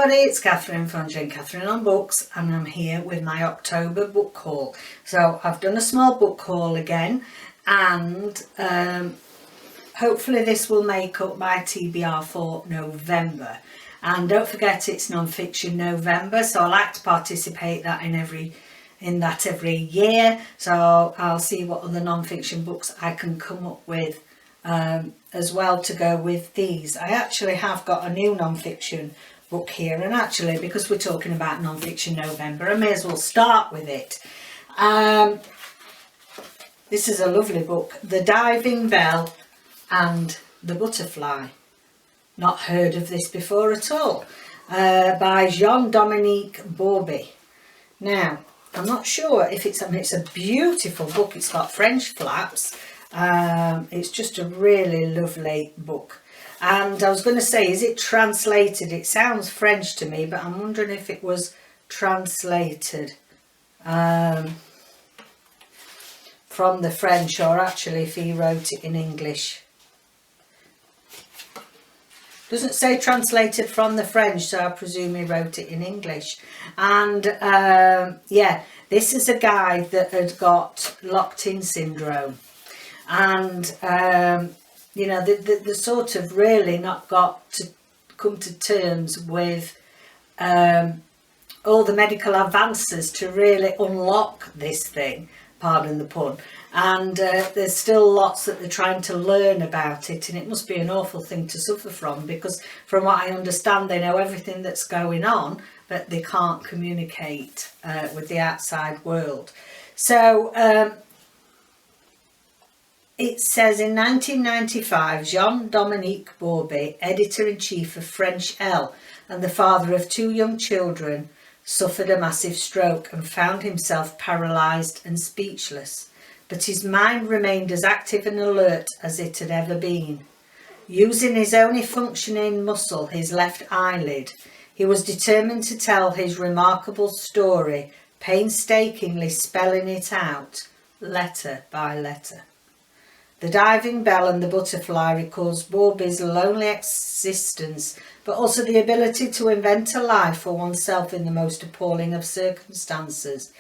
everybody, it's Catherine from Jayne Catherine on Books, and I'm here with my October book haul. So I've done a small book haul again, and hopefully this will make up my TBR for November. And don't forget, it's non-fiction November, so I like to participate in that every year. So I'll see what other non-fiction books I can come up with as well to go with these. I actually have got a new non-fiction book here, and actually, because we're talking about non-fiction November, I may as well start with it. This is a lovely book, The Diving Bell and the Butterfly. Not heard of this before at all. By Jean-Dominique Bourby. Now, I'm not sure if it's a beautiful book. It's got French flaps. It's just a really lovely book. And I was going to say, is it translated? It sounds French to me, but I'm wondering if it was translated from the French, or actually if he wrote it in English. Doesn't say translated from the French, so I presume he wrote it in English. And yeah, this is a guy that had got locked-in syndrome. And you know, the sort of really not got to come to terms with all the medical advances to really unlock this thing, pardon the pun. And there's still lots that they're trying to learn about it, and it must be an awful thing to suffer from, because from what I understand, they know everything that's going on, but they can't communicate with the outside world. So it says, in 1995, Jean-Dominique Bourby, editor-in-chief of French Elle and the father of 2 young children, suffered a massive stroke and found himself paralysed and speechless. But his mind remained as active and alert as it had ever been. Using his only functioning muscle, his left eyelid, he was determined to tell his remarkable story, painstakingly spelling it out, letter by letter. The Diving Bell and the Butterfly records Bourby's lonely existence, but also the ability to invent a life for oneself in the most appalling of circumstances.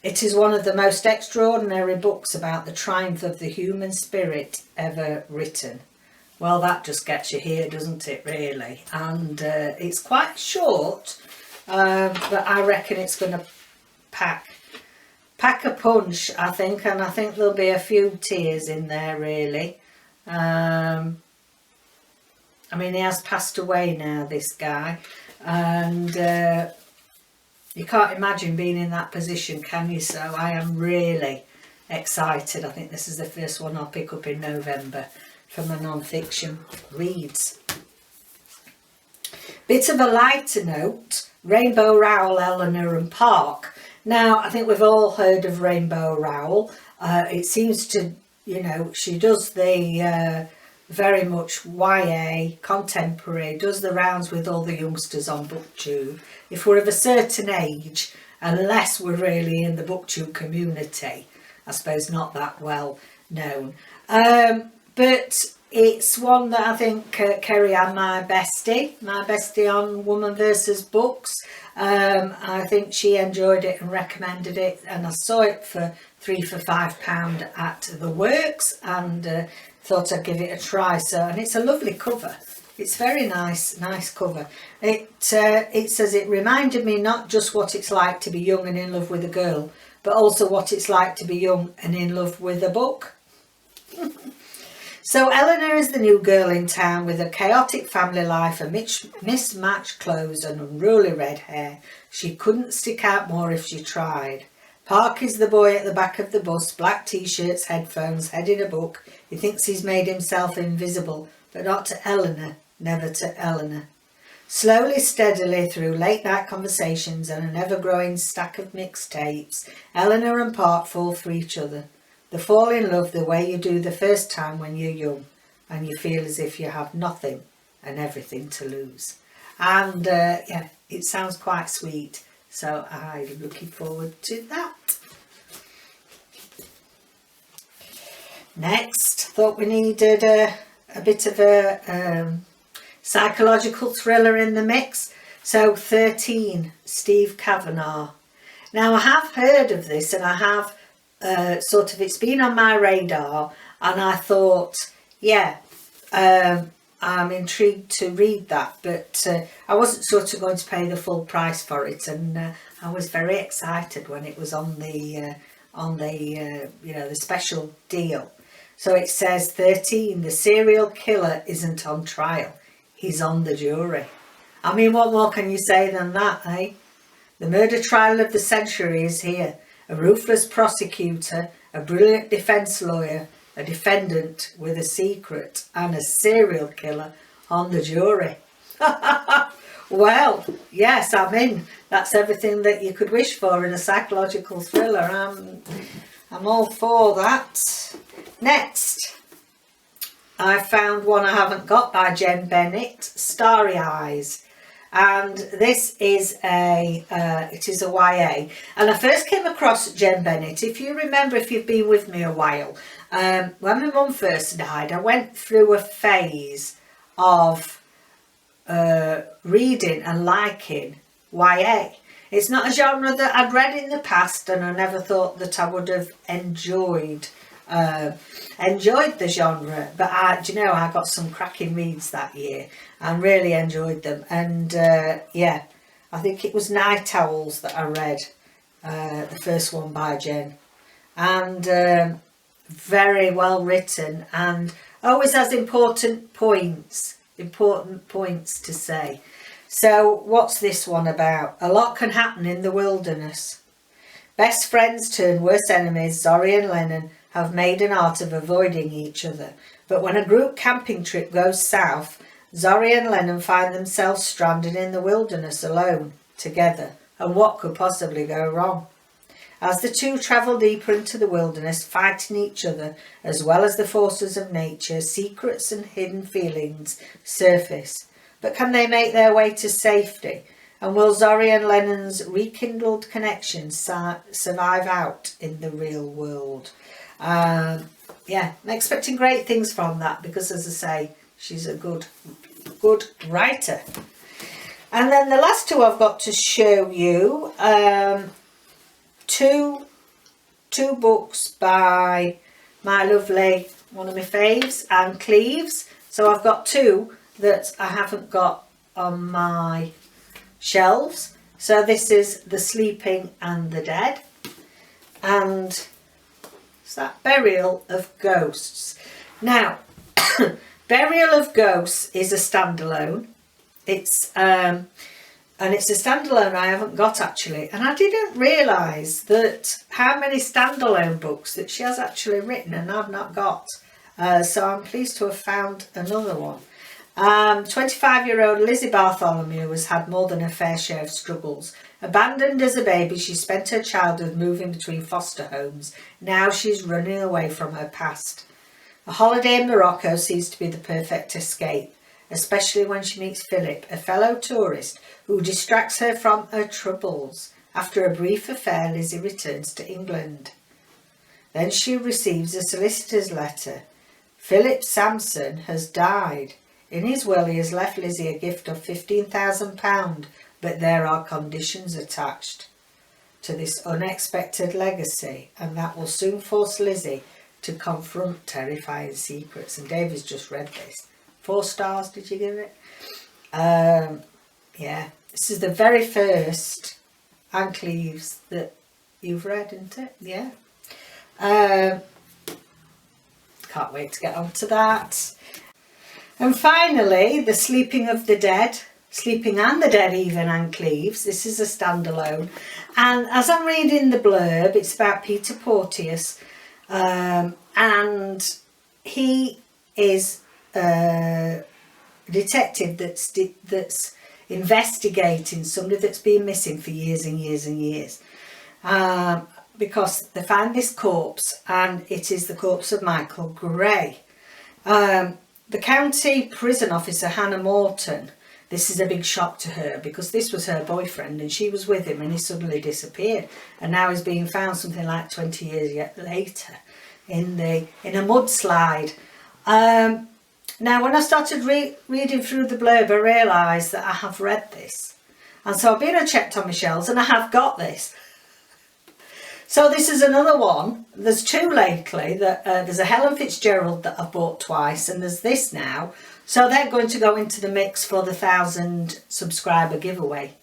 It is one of the most extraordinary books about the triumph of the human spirit ever written. Well, that just gets you here, doesn't it, really? And it's quite short, but I reckon it's going to pack a punch, I think, and I think there'll be a few tears in there, really. I mean, he has passed away now, this guy, and you can't imagine being in that position, can you? So I am really excited. I think this is the first one I'll pick up in November from a non-fiction reads. Bit of a lighter note, Rainbow Rowell, Eleanor and Park. Now, I think we've all heard of Rainbow Rowell. It seems to, you know, she does the very much YA, contemporary, does the rounds with all the youngsters on BookTube. If we're of a certain age, unless we're really in the BookTube community, I suppose not that well known. But it's one that I think Kerry Ann, my bestie on Woman vs. Books, I think she enjoyed it and recommended it, and I saw it for £3 for £5 at the Works, and thought I'd give it a try. So, and it's a lovely cover. It's very nice cover. It says, it reminded me not just what it's like to be young and in love with a girl, but also what it's like to be young and in love with a book. So Eleanor is the new girl in town with a chaotic family life, a mismatched clothes and unruly red hair. She couldn't stick out more if she tried. Park is the boy at the back of the bus, black t-shirts, headphones, head in a book. He thinks he's made himself invisible, but not to Eleanor, never to Eleanor. Slowly, steadily, through late-night conversations and an ever-growing stack of mixtapes, Eleanor and Park fall for each other. They fall in love the way you do the first time when you're young and you feel as if you have nothing and everything to lose. And yeah, it sounds quite sweet, so I'm looking forward to that. Next, thought we needed a bit of a psychological thriller in the mix. So 13, Steve Kavanagh. Now I have heard of this, and I have it's been on my radar, and I thought, yeah, I'm intrigued to read that, but I wasn't sort of going to pay the full price for it, and I was very excited when it was on the the special deal. So it says 13, the serial killer isn't on trial, he's on the jury. I mean, what more can you say than that, eh? The murder trial of the century is here. A ruthless prosecutor, a brilliant defence lawyer, a defendant with a secret, and a serial killer on the jury. Well, yes, I'm in. That's everything that you could wish for in a psychological thriller. I'm all for that. Next, I found one I haven't got by Jen Bennett, Starry Eyes. And this is it is a YA. And I first came across Jen Bennett. If you remember, if you've been with me a while, when my mum first died, I went through a phase of reading and liking YA. It's not a genre that I'd read in the past, and I never thought that I would have enjoyed the genre, but I got some cracking reads that year and really enjoyed them. And yeah, I think it was Night Owls that I read, the first one by Jen, and very well written, and always has important points to say. So what's this one about? A lot can happen in the wilderness. Best friends turn worst enemies, Zori and Lennon have made an art of avoiding each other. But when a group camping trip goes south, Zori and Lennon find themselves stranded in the wilderness alone, together. And what could possibly go wrong? As the two travel deeper into the wilderness, fighting each other, as well as the forces of nature, secrets and hidden feelings surface. But can they make their way to safety? And will Zori and Lennon's rekindled connection survive out in the real world? Yeah, I'm expecting great things from that, because, as I say, she's a good writer. And then the last two I've got to show you, two books by my lovely, one of my faves, Anne Cleeves. So I've got two that I haven't got on my shelves. So this is The Sleeping and the Dead, and it's that Burial of Ghosts. Now, Burial of Ghosts is a standalone. It's a standalone I haven't got, actually, and I didn't realise that how many standalone books that she has actually written and I've not got. So I'm pleased to have found another one. 25-year-old Lizzie Bartholomew has had more than her fair share of struggles. Abandoned as a baby, she spent her childhood moving between foster homes. Now she's running away from her past. A holiday in Morocco seems to be the perfect escape, especially when she meets Philip, a fellow tourist who distracts her from her troubles. After a brief affair, Lizzie returns to England. Then she receives a solicitor's letter. Philip Sampson has died. In his will, he has left Lizzie a gift of £15,000, but there are conditions attached to this unexpected legacy, and that will soon force Lizzie to confront terrifying secrets. And David's just read this. 4 stars, did you give it? Yeah, this is the very first Anne Cleeves that you've read, isn't it? Yeah. Can't wait to get on to that. And finally, The Sleeping of the Dead, Sleeping and the Dead even, Anne Cleeves. This is a standalone. And as I'm reading the blurb, it's about Peter Porteous. And he is a detective that's investigating somebody that's been missing for years and years and years. Because they find this corpse, and it is the corpse of Michael Gray. The county prison officer, Hannah Morton, this is a big shock to her, because this was her boyfriend and she was with him, and he suddenly disappeared, and now he's being found something like 20 years later in a mudslide. Now when I started reading through the blurb, I realised that I have read this, And so I've been and checked on my shelves and I have got this. So this is another one. There's two lately. There's a Helen Fitzgerald that I've bought twice, and there's this now. So they're going to go into the mix for the 1,000 subscriber giveaway.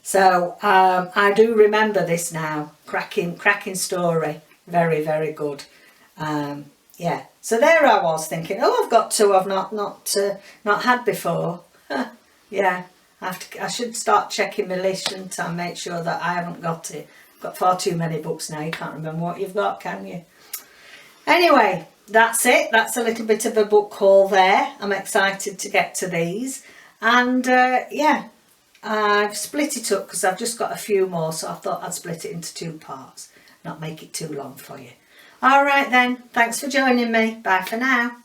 So I do remember this now. Cracking story. Very, very good. Yeah. So there I was thinking, oh, I've got two I've not had before. Yeah. I should start checking my list, shouldn't I, make sure that I haven't got it. I've got far too many books now. You can't remember what you've got, can you? Anyway, that's it. That's a little bit of a book haul there. I'm excited to get to these. And yeah, I've split it up because I've just got a few more. So I thought I'd split it into 2 parts, not make it too long for you. All right then. Thanks for joining me. Bye for now.